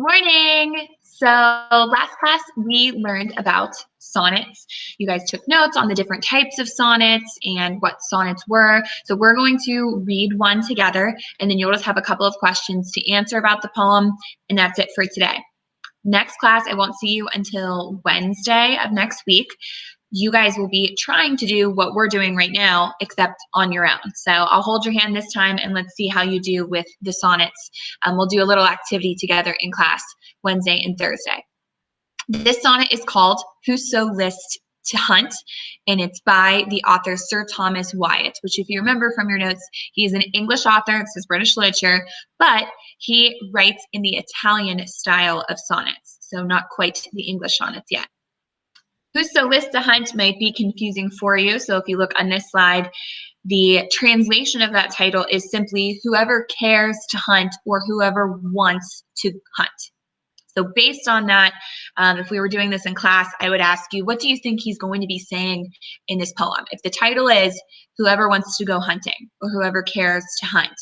Morning. So last class we learned about sonnets. You guys took notes on the different types of sonnets and what sonnets were. So we're going to read one together, and then you'll just have a couple of questions to answer about the poem, and that's it for today. Next class, I won't see you until Wednesday of next week. You guys will be trying to do what we're doing right now, except on your own. So I'll hold your hand this time and let's see how you do with the sonnets. We'll do a little activity together in class Wednesday and Thursday. This sonnet is called Whoso List to Hunt, and it's by the author Sir Thomas Wyatt, which if you remember from your notes, he's an English author. This is British literature, but he writes in the Italian style of sonnets, so not quite the English sonnets yet. Whoso lists to hunt might be confusing for you. So if you look on this slide, the translation of that title is simply whoever cares to hunt or whoever wants to hunt. So based on that, if we were doing this in class, I would ask you, what do you think he's going to be saying in this poem? If the title is whoever wants to go hunting or whoever cares to hunt,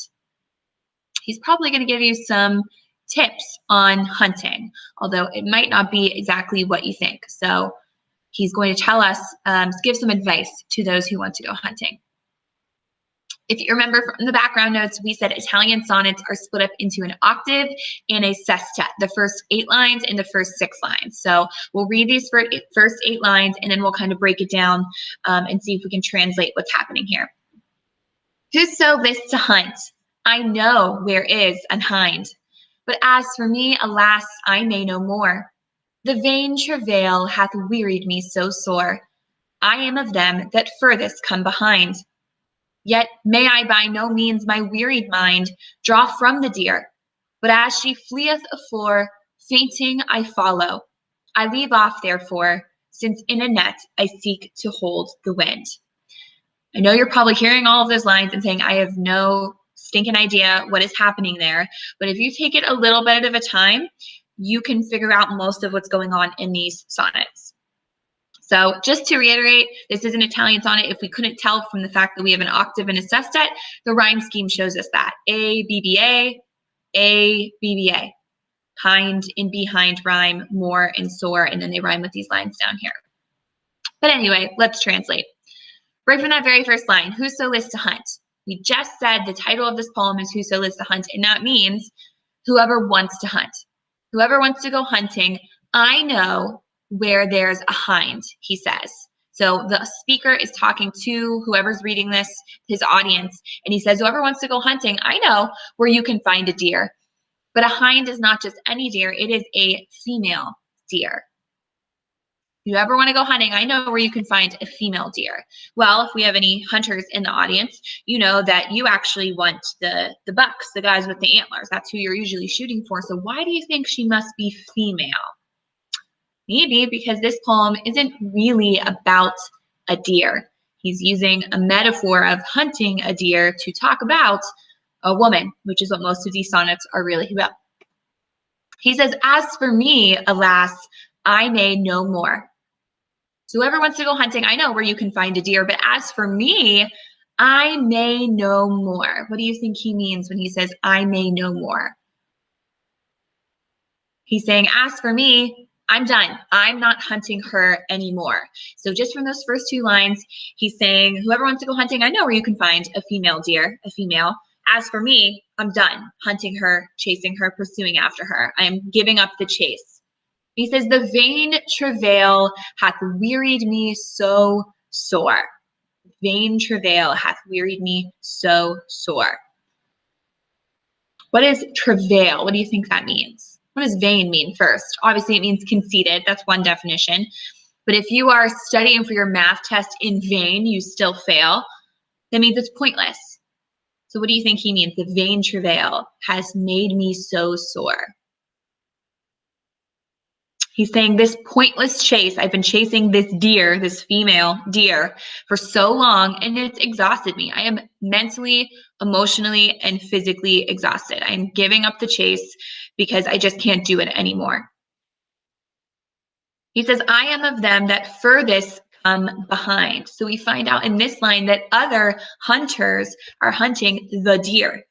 he's probably going to give you some tips on hunting, although it might not be exactly what you think. So he's going to tell us, give some advice to those who want to go hunting. If you remember from the background notes, we said Italian sonnets are split up into an octave and a sestet, the first 8 lines and the first 6 lines. So we'll read these first 8 lines and then we'll kind of break it down and see if we can translate what's happening here. Whoso lists to hunt, I know where is an hind. But as for me, alas, I may no more. The vain travail hath wearied me so sore. I am of them that furthest come behind. Yet may I by no means my wearied mind draw from the deer, but as she fleeth afore, fainting I follow. I leave off therefore, since in a net I seek to hold the wind. I know you're probably hearing all of those lines and saying, I have no stinking idea what is happening there, but if you take it a little bit of a time, you can figure out most of what's going on in these sonnets. So just to reiterate, this is an Italian sonnet. If we couldn't tell from the fact that we have an octave and a sestet, the rhyme scheme shows us that. A, B, B, A. Hind and behind rhyme, more and sore, and then they rhyme with these lines down here. But anyway, let's translate. Right from that very first line, whoso lists to hunt. We just said the title of this poem is Whoso Lists to Hunt, and that means whoever wants to hunt. Whoever wants to go hunting, I know where there's a hind, he says. So the speaker is talking to whoever's reading this, his audience, and he says, whoever wants to go hunting, I know where you can find a deer. But a hind is not just any deer, it is a female deer. If you ever want to go hunting, I know where you can find a female deer. Well, if we have any hunters in the audience, you know that you actually want the bucks, the guys with the antlers. That's who you're usually shooting for. So why do you think she must be female? Maybe because this poem isn't really about a deer. He's using a metaphor of hunting a deer to talk about a woman, which is what most of these sonnets are really about. He says, as for me, alas, I may no more. So whoever wants to go hunting, I know where you can find a deer, but as for me, I may no more. What do you think he means when he says, I may no more? He's saying, as for me, I'm done. I'm not hunting her anymore. So just from those first 2 lines, he's saying, whoever wants to go hunting, I know where you can find a female deer, a female. As for me, I'm done hunting her, chasing her, pursuing after her. I am giving up the chase. He says, the vain travail hath wearied me so sore. Vain travail hath wearied me so sore. What is travail? What do you think that means? What does vain mean first? Obviously, it means conceited. That's one definition. But if you are studying for your math test in vain, you still fail. That means it's pointless. So what do you think he means? The vain travail has made me so sore. He's saying this pointless chase, I've been chasing this deer, this female deer, for so long, and it's exhausted me. I am mentally, emotionally, and physically exhausted. I am giving up the chase because I just can't do it anymore. He says, I am of them that furthest come behind. So we find out in this line that other hunters are hunting the deer.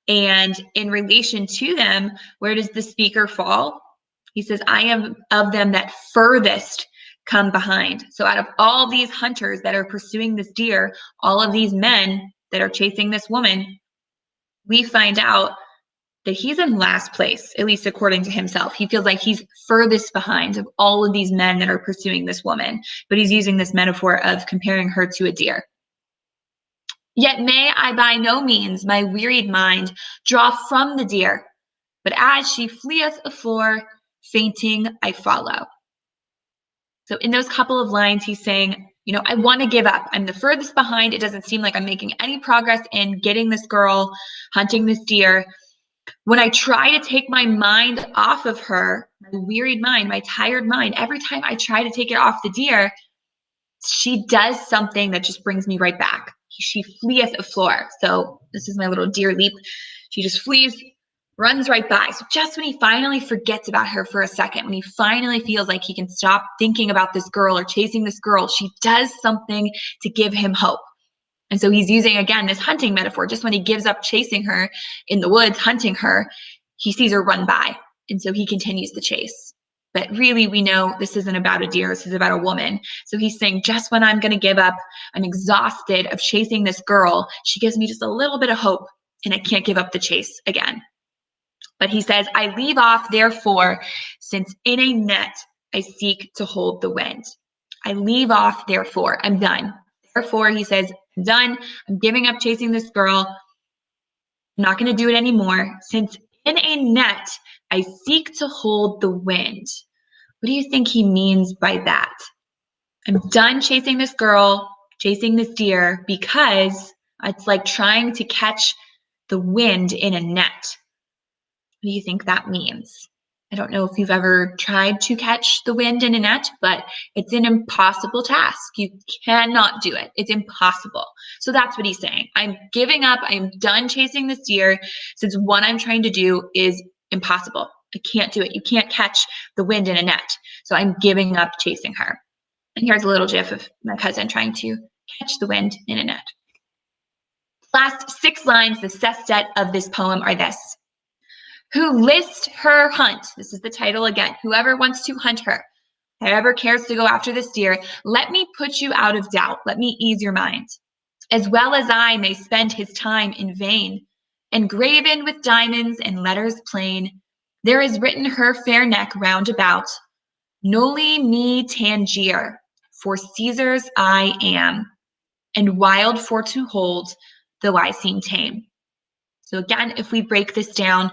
And in relation to them, where does the speaker fall? He says, I am of them that furthest come behind. So out of all these hunters that are pursuing this deer, all of these men that are chasing this woman, we find out that he's in last place, at least according to himself. He feels like he's furthest behind of all of these men that are pursuing this woman, but he's using this metaphor of comparing her to a deer. Yet may I by no means my wearied mind draw from the deer, but as she fleeth afore, fainting I follow. So in those couple of lines, he's saying, I want to give up. I'm the furthest behind. It doesn't seem like I'm making any progress in getting this girl, hunting this deer. When I try to take my mind off of her, my wearied mind, my tired mind, every time I try to take it off the deer, she does something that just brings me right back. She fleeth afore. So this is my little deer leap. She just flees, runs right by. So just when he finally forgets about her for a second, when he finally feels like he can stop thinking about this girl or chasing this girl, she does something to give him hope. And so he's using, again, this hunting metaphor. Just when he gives up chasing her in the woods, hunting her, he sees her run by. And so he continues the chase. But really, we know this isn't about a deer. This is about a woman. So he's saying, just when I'm going to give up, I'm exhausted of chasing this girl, she gives me just a little bit of hope, and I can't give up the chase again. But he says, I leave off, therefore, since in a net I seek to hold the wind. I leave off, therefore. I'm done. Therefore, he says, I'm done. I'm giving up chasing this girl. I'm not going to do it anymore. Since in a net I seek to hold the wind. What do you think he means by that? I'm done chasing this girl, chasing this deer, because it's like trying to catch the wind in a net. What do you think that means? I don't know if you've ever tried to catch the wind in a net, but it's an impossible task. You cannot do it. It's impossible. So that's what he's saying. I'm giving up. I'm done chasing this deer since what I'm trying to do is impossible. I can't do it. You can't catch the wind in a net. So I'm giving up chasing her. And here's a little gif of my cousin trying to catch the wind in a net. Last 6 lines, the sestet of this poem are this. Who list her hunt. This is the title again. Whoever wants to hunt her, whoever cares to go after this deer, let me put you out of doubt. Let me ease your mind. As well as I may spend his time in vain, engraven with diamonds and letters plain, there is written her fair neck round about, Noli me tangere, for Caesar's I am, and wild for to hold, though I seem tame. So again, if we break this down,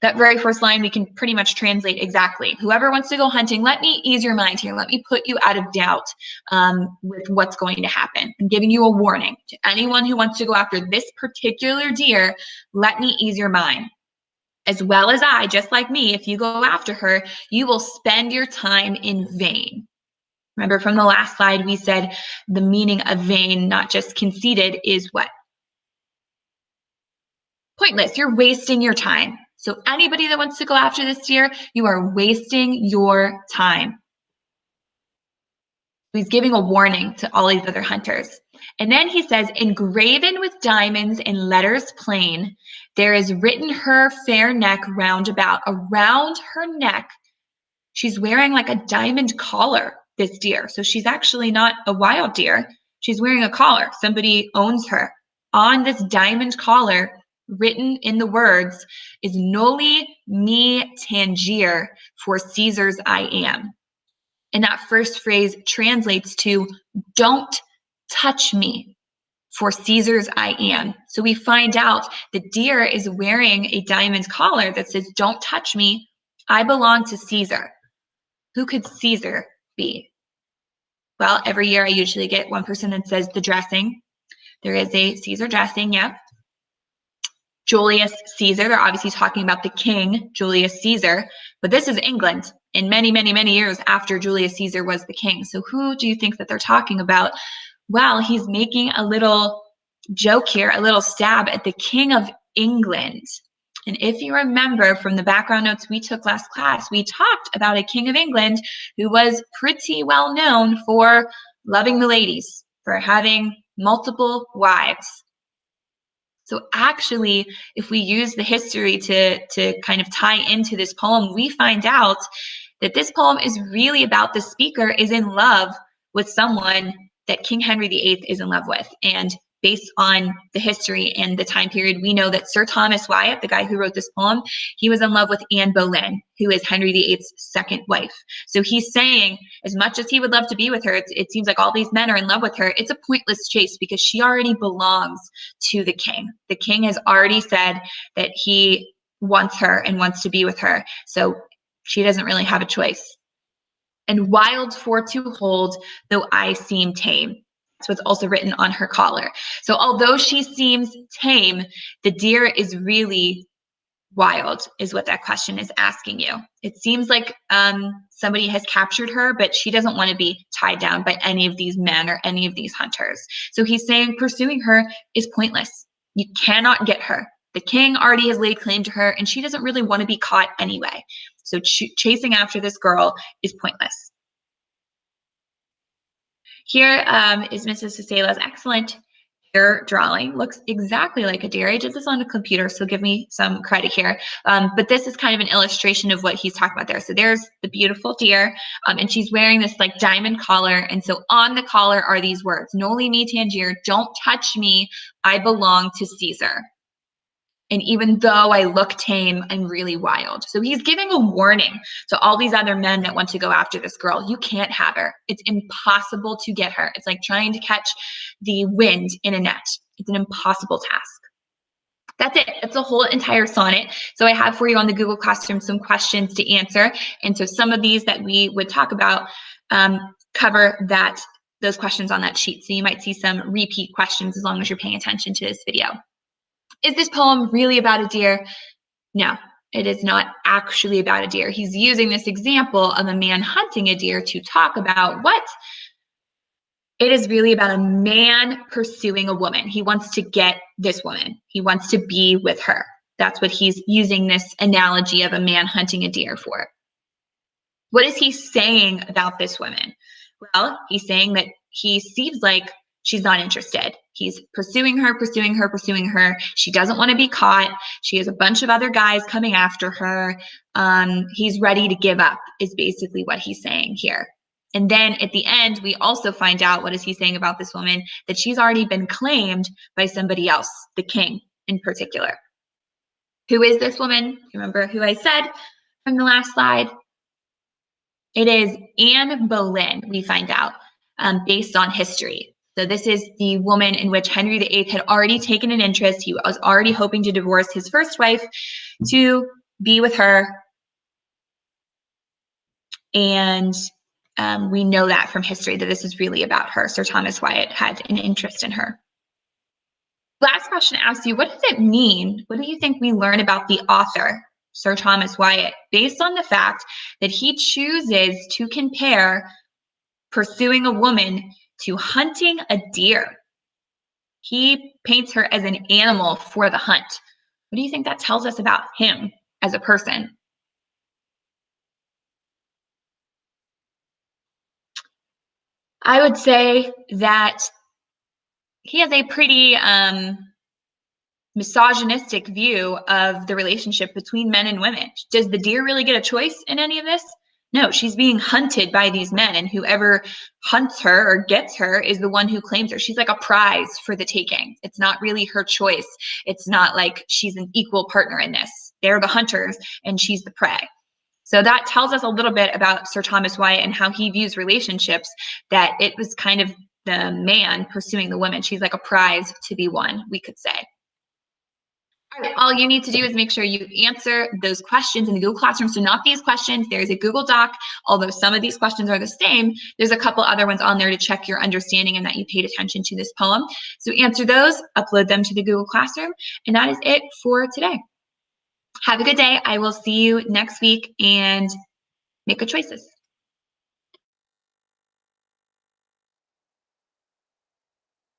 that very first line, we can pretty much translate exactly. Whoever wants to go hunting, let me ease your mind here. Let me put you out of doubt with what's going to happen. I'm giving you a warning. To anyone who wants to go after this particular deer, let me ease your mind. As well as I, just like me, if you go after her, you will spend your time in vain. Remember from the last slide, we said the meaning of vain, not just conceited, is what? Pointless. You're wasting your time. So anybody that wants to go after this deer, you are wasting your time. He's giving a warning to all these other hunters. And then he says, engraven with diamonds and letters plain, there is written her fair neck round about. Around her neck, she's wearing like a diamond collar, this deer. So she's actually not a wild deer. She's wearing a collar. Somebody owns her. On this diamond collar, written in the words, is Noli me tangere, for Caesar's I am. And that first phrase translates to, don't touch me, for Caesar's I am. So we find out the deer is wearing a diamond collar that says, don't touch me, I belong to Caesar. Who could Caesar be? Well, every year I usually get one person that says the dressing. There is a Caesar dressing, yeah. Julius Caesar, they're obviously talking about the king, Julius Caesar, but this is England in many, many, many years after Julius Caesar was the king. So who do you think that they're talking about? Well, he's making a little joke here, a little stab at the King of England. And if you remember from the background notes we took last class, we talked about a King of England who was pretty well known for loving the ladies, for having multiple wives. So actually, if we use the history to kind of tie into this poem, we find out that this poem is really about the speaker is in love with someone that King Henry VIII is in love with. And based on the history and the time period, we know that Sir Thomas Wyatt, the guy who wrote this poem, he was in love with Anne Boleyn, who is Henry VIII's second wife. So he's saying, as much as he would love to be with her, it seems like all these men are in love with her. It's a pointless chase because she already belongs to the king. The king has already said that he wants her and wants to be with her. So she doesn't really have a choice. And wild for to hold, though I seem tame. That's what's also written on her collar. So although she seems tame, the deer is really wild, is what that question is asking you. It seems like somebody has captured her, but she doesn't want to be tied down by any of these men or any of these hunters. So he's saying pursuing her is pointless. You cannot get her. The king already has laid claim to her, and she doesn't really want to be caught anyway. So chasing after this girl is pointless. Here is Mrs. Cicela's excellent deer drawing. Looks exactly like a deer. I did this on a computer, so give me some credit here. But this is kind of an illustration of what he's talking about there. So there's the beautiful deer, and she's wearing this like diamond collar. And so on the collar are these words: Noli me tangere, don't touch me, I belong to Caesar. And even though I look tame, I'm really wild. So he's giving a warning to all these other men that want to go after this girl. You can't have her. It's impossible to get her. It's like trying to catch the wind in a net. It's an impossible task. That's it. It's a whole entire sonnet. So I have for you on the Google Classroom some questions to answer. And so some of these that we would talk about cover those questions on that sheet. So you might see some repeat questions as long as you're paying attention to this video. Is this poem really about a deer? No, it is not actually about a deer. He's using this example of a man hunting a deer to talk about what? It is really about a man pursuing a woman. He wants to get this woman. He wants to be with her. That's what he's using this analogy of a man hunting a deer for. What is he saying about this woman? Well, he's saying that he seems like she's not interested. He's pursuing her, pursuing her, pursuing her. She doesn't want to be caught. She has a bunch of other guys coming after her. He's ready to give up is basically what he's saying here. And then at the end, we also find out what is he saying about this woman, that she's already been claimed by somebody else, the king in particular. Who is this woman? Remember who I said from the last slide? It is Anne Boleyn, we find out, based on history. So this is the woman in which Henry VIII had already taken an interest. He was already hoping to divorce his first wife to be with her. And we know that from history that this is really about her. Sir Thomas Wyatt had an interest in her. Last question asks you, what does it mean? What do you think we learn about the author, Sir Thomas Wyatt, based on the fact that he chooses to compare pursuing a woman to hunting a deer? He paints her as an animal for the hunt. What do you think that tells us about him as a person? I would say that he has a pretty misogynistic view of the relationship between men and women. Does the deer really get a choice in any of this? No, she's being hunted by these men, and whoever hunts her or gets her is the one who claims her. She's like a prize for the taking. It's not really her choice. It's not like she's an equal partner in this. They're the hunters, and she's the prey. So that tells us a little bit about Sir Thomas Wyatt and how he views relationships, that it was kind of the man pursuing the woman. She's like a prize to be won, we could say. All right, all you need to do is make sure you answer those questions in the Google Classroom. So not these questions, there's a Google Doc. Although some of these questions are the same, there's a couple other ones on there to check your understanding and that you paid attention to this poem. So answer those, upload them to the Google Classroom, and that is it for today. Have a good day. I will see you next week, and make good choices.